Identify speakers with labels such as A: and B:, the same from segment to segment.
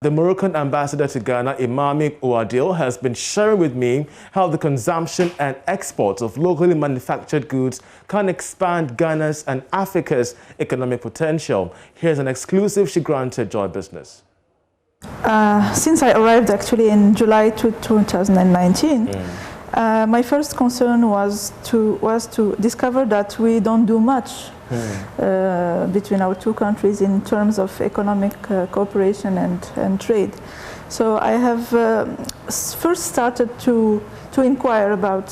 A: The Moroccan ambassador to Ghana, Imami Ouadil, has been sharing with me how the consumption and exports of locally manufactured goods can expand Ghana's and Africa's economic potential. Here's an exclusive she granted Joy Business.
B: Since I arrived actually in July 2019, my first concern was to discover that we don't do much between our two countries in terms of economic cooperation and trade. So I have first started to inquire about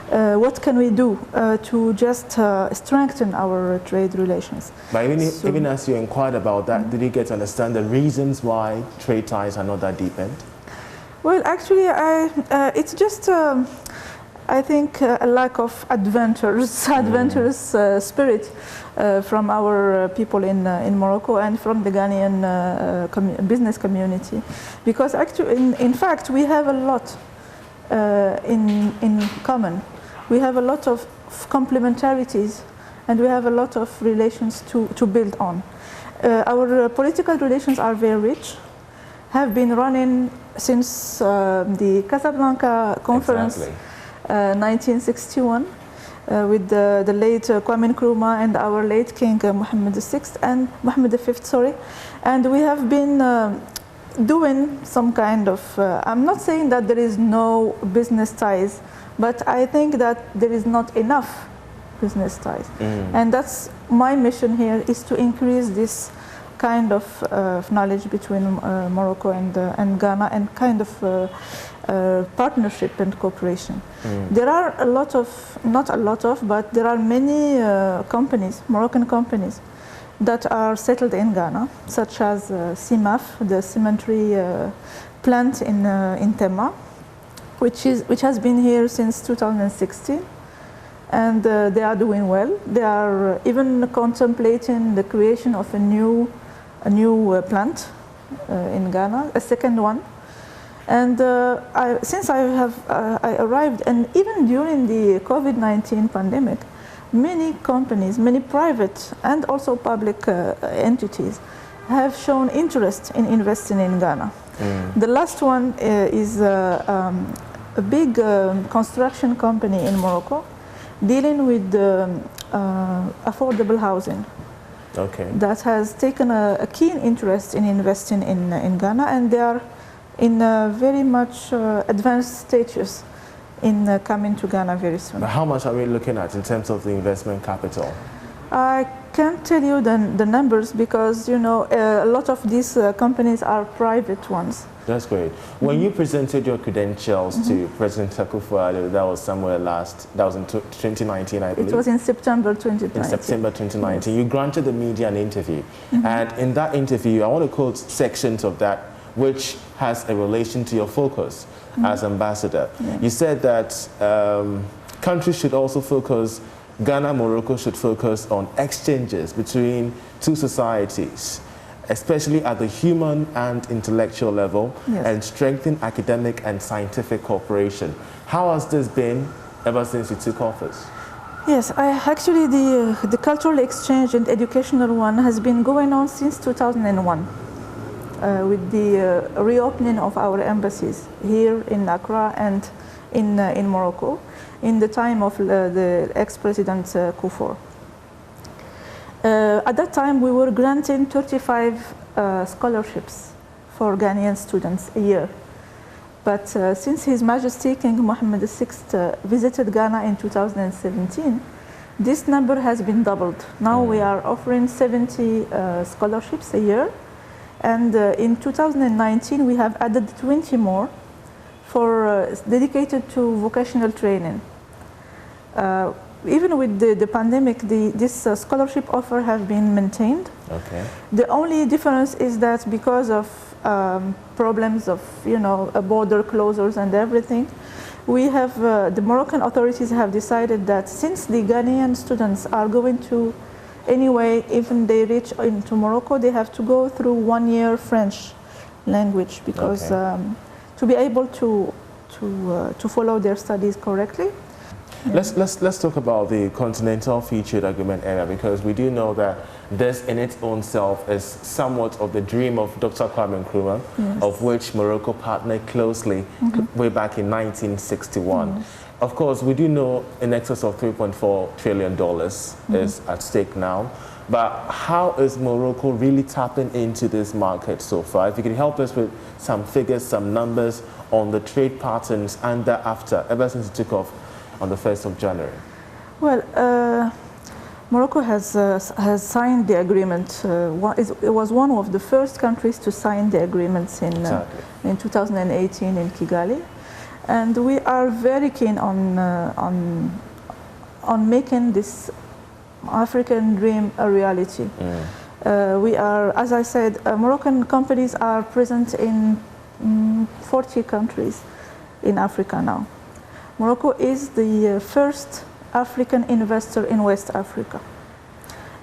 B: what can we do to just strengthen our trade relations.
A: But even as you inquired about that, did you get to understand the reasons why trade ties are not that deepened?
B: Well, actually, it's just, I think, a lack of adventurous spirit from our people in Morocco and from the Ghanaian business community. Because actually, in fact, we have a lot in common. We have a lot of complementarities, and we have a lot of relations to build on. Our political relations are very rich, have been running since the Casablanca conference,
A: exactly.
B: 1961, with the late Kwame Nkrumah and our late King Mohammed V, sorry. And we have been doing some kind of, I'm not saying that there is no business ties, but I think that there is not enough business ties. And that's my mission here, is to increase this kind of knowledge between Morocco and Ghana, and kind of partnership and cooperation. There are a lot of, not a lot of, but there are many companies, Moroccan companies, that are settled in Ghana, such as CIMAF, the cemetery plant in Tema, which has been here since 2016, and they are doing well. They are even contemplating the creation of a new plant in Ghana, a second one. And since I arrived, and even during the COVID-19 pandemic, many companies, many private and also public entities have shown interest in investing in Ghana. The last one is a big construction company in Morocco dealing with affordable housing.
A: Okay.
B: That has taken a keen interest in investing in Ghana, and they are in very much advanced stages in coming to Ghana very soon.
A: But how much are we looking at in terms of the investment capital?
B: I can't tell you the numbers, because you know a lot of these companies are private ones.
A: That's great. When you presented your credentials to President Akufo-Addo, that was that was in 2019, I believe.
B: It was in September 2019.
A: In September 2019. Yes. You granted the media an interview. And in that interview, I want to quote sections of that which has a relation to your focus as ambassador. Yeah. You said that countries should also focus, Ghana, Morocco should focus on exchanges between two societies, especially at the human and intellectual level, yes, and strengthen academic and scientific cooperation. How has this been ever since you took office?
B: Yes, actually the cultural exchange and educational one has been going on since 2001. With the reopening of our embassies here in Accra and in Morocco, in the time of the ex-president Kufuor. At that time, we were granting 35 scholarships for Ghanaian students a year. But since His Majesty King Mohammed VI visited Ghana in 2017, this number has been doubled. Now we are offering 70 scholarships a year. And in 2019, we have added 20 more for dedicated to vocational training. Even with the pandemic, this scholarship offer have been maintained.
A: Okay.
B: The only difference is that because of problems of border closures and everything, we have the Moroccan authorities have decided that since the Ghanaian students are going to anyway, even they reach into Morocco, they have to go through 1 year French language, because to be able to follow their studies correctly.
A: Let's talk about the Continental Free Trade Agreement area, because we do know that this in its own self is somewhat of the dream of Dr. Kwame Nkrumah, of which Morocco partnered closely way back in 1961. Of course, we do know in excess of $3.4 trillion is at stake now. But how is Morocco really tapping into this market so far? If you could help us with some figures, some numbers on the trade patterns and thereafter, ever since it took off on the 1st of January.
B: Well, Morocco has signed the agreement. It was one of the first countries to sign the agreements in 2018 in Kigali. And we are very keen on making this African dream a reality. We are, as I said, Moroccan companies are present in 40 countries in Africa now. Morocco is the first African investor in West Africa.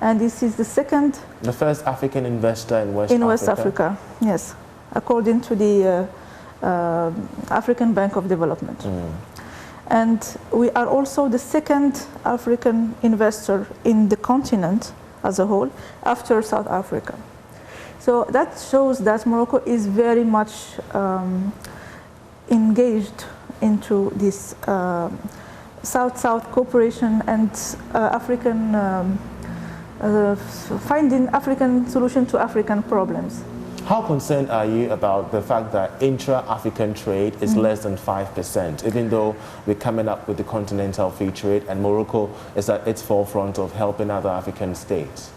B: And this is the second...
A: The first African investor in West
B: Africa?
A: In
B: West Africa, yes, according to the African Bank of Development. And we are also the second African investor in the continent as a whole, after South Africa. So that shows that Morocco is very much engaged into this South-South cooperation and finding African solution to African problems.
A: How concerned are you about the fact that intra-African trade is less than 5%, even though we're coming up with the Continental Free Trade and Morocco is at its forefront of helping other African states?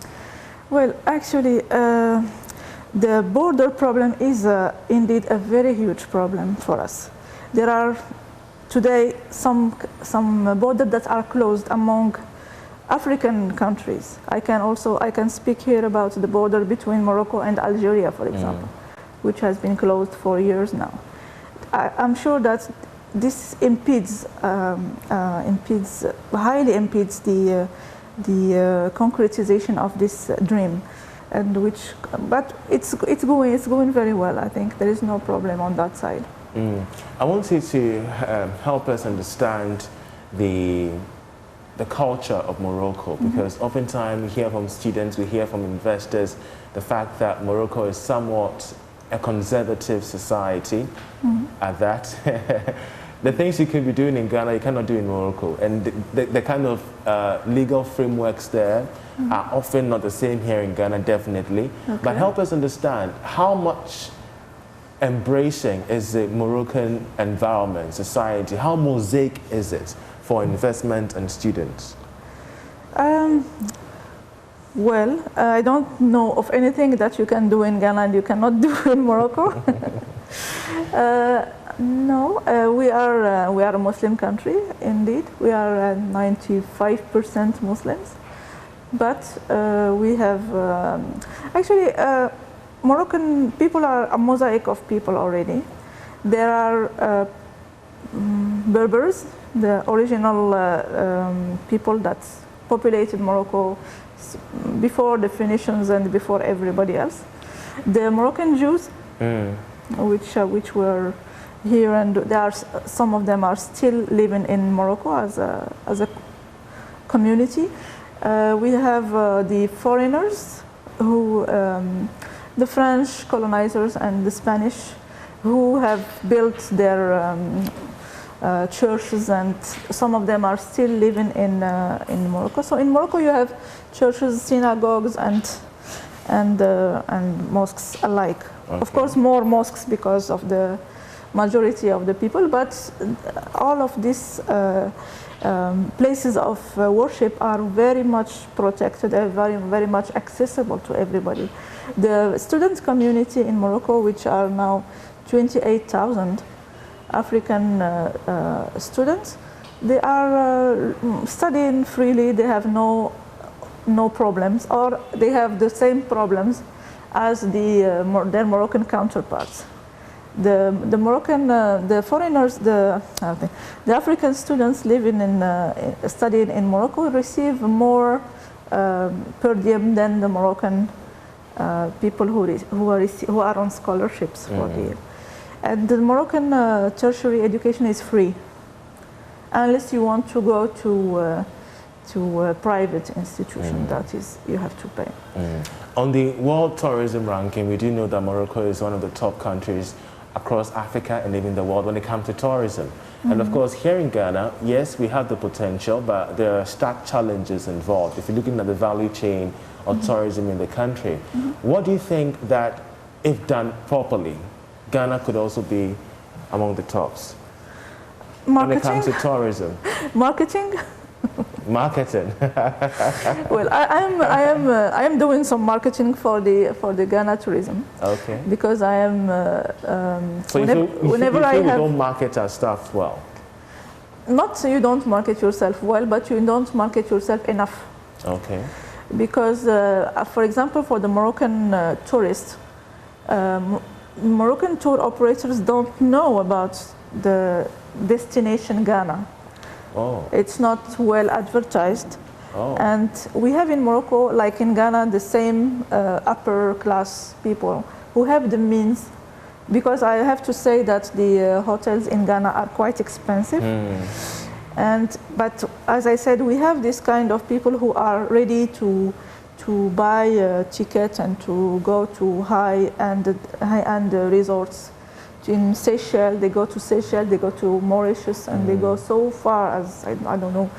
B: Well, actually, the border problem is indeed a very huge problem for us. There are today some borders that are closed among African countries. I can speak here about the border between Morocco and Algeria, for example, which has been closed for years now. I'm sure that this highly impedes the concretization of this dream, but it's going very well. I think there is no problem on that side.
A: I want you to help us understand the culture of Morocco, because oftentimes we hear from students, we hear from investors, the fact that Morocco is somewhat a conservative society at that. The things you could be doing in Ghana, you cannot do in Morocco. And the kind of legal frameworks there are often not the same here in Ghana, definitely. Okay. But help us understand, how much embracing is the Moroccan environment, society? How mosaic is it for investment and students?
B: Well, I don't know of anything that you can do in Ghana and you cannot do in Morocco. No, we are a Muslim country, indeed. We are 95% Muslims. But we have, actually, Moroccan people are a mosaic of people already. There are Berbers, the original people that populated Morocco before the Phoenicians and before everybody else. The Moroccan Jews, which were here, and some of them are still living in Morocco as a community. We have the foreigners, who the French colonizers and the Spanish, who have built their churches, and some of them are still living in Morocco. So in Morocco you have churches, synagogues, and mosques alike. Okay. Of course, more mosques because of the majority of the people, but all of these places of worship are very much protected and very much accessible to everybody. The student community in Morocco, which are now 28,000 African students, they are studying freely. They have no problems, or they have the same problems as their Moroccan counterparts. The Moroccan, the foreigners, the African students living studying in Morocco receive more per diem than the Moroccan people who are on scholarships for the year. And the Moroccan tertiary education is free. unless you want to go to a private institution. That is, you have to pay.
A: On the World Tourism Ranking, we do know that Morocco is one of the top countries across Africa and even the world when it comes to tourism. And of course, here in Ghana, yes, we have the potential, but there are stark challenges involved. If you're looking at the value chain of tourism in the country, what do you think that, if done properly, Ghana could also be among the tops when it comes to tourism?
B: Marketing?
A: Marketing.
B: Well, I am doing some marketing for the Ghana tourism.
A: Okay.
B: Because I am.
A: So whenever I don't market our stuff well.
B: Not you don't market yourself well, but you don't market yourself enough.
A: Okay.
B: Because, for example, for the Moroccan tourists, Moroccan tour operators don't know about the destination Ghana.
A: Oh.
B: It's not well advertised.
A: Oh.
B: And we have in Morocco, like in Ghana, the same upper class people who have the means, because I have to say that the hotels in Ghana are quite expensive. But as I said, we have this kind of people who are ready to buy a ticket and to go to high-end resorts. In Seychelles, they go to Seychelles, they go to Mauritius, and they go so far as, I don't know,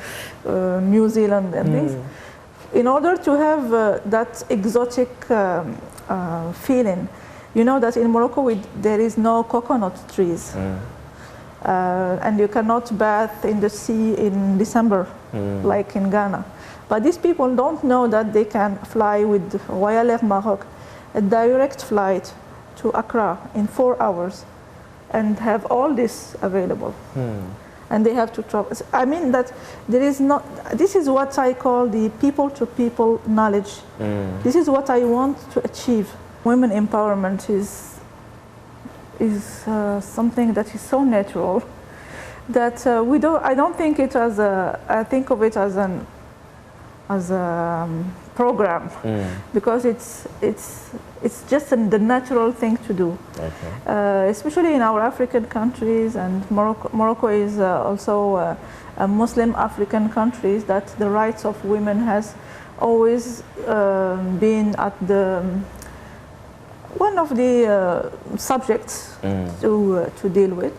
B: New Zealand and things. In order to have that exotic feeling, you know that in Morocco there is no coconut trees. And you cannot bath in the sea in December, like in Ghana. But these people don't know that they can fly with Royal Air Maroc, a direct flight to Accra in 4 hours, and have all this available. And they have to travel. I mean that there is not, this is what I call the people-to-people knowledge. This is what I want to achieve. Women empowerment is something that is so natural that I don't think it as I think of it as a program, because it's just the natural thing to do. Okay. Especially in our African countries, and Morocco is also a Muslim African country, that the rights of women has always been at the one of the subjects to deal with.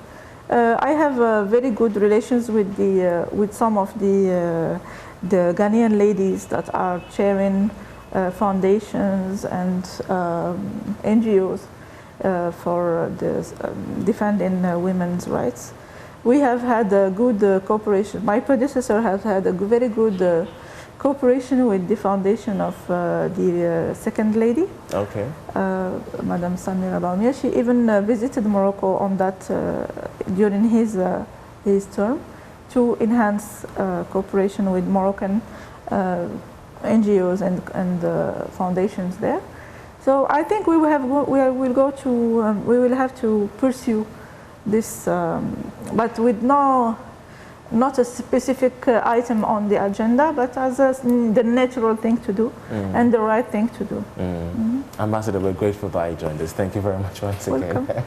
B: I have very good relations with some of the Ghanaian ladies that are chairing foundations and NGOs for defending women's rights. We have had a good cooperation. My predecessor has had a very good cooperation with the foundation of the second lady,
A: okay,
B: Madame Samira Baumia. She even visited Morocco on that during his term to enhance cooperation with Moroccan NGOs and foundations there. So I think we will have to pursue this, but with not a specific item on the agenda, but as the natural thing to do and the right thing to do.
A: Ambassador, we're grateful that you joined us. Thank you very much once again.
B: Welcome.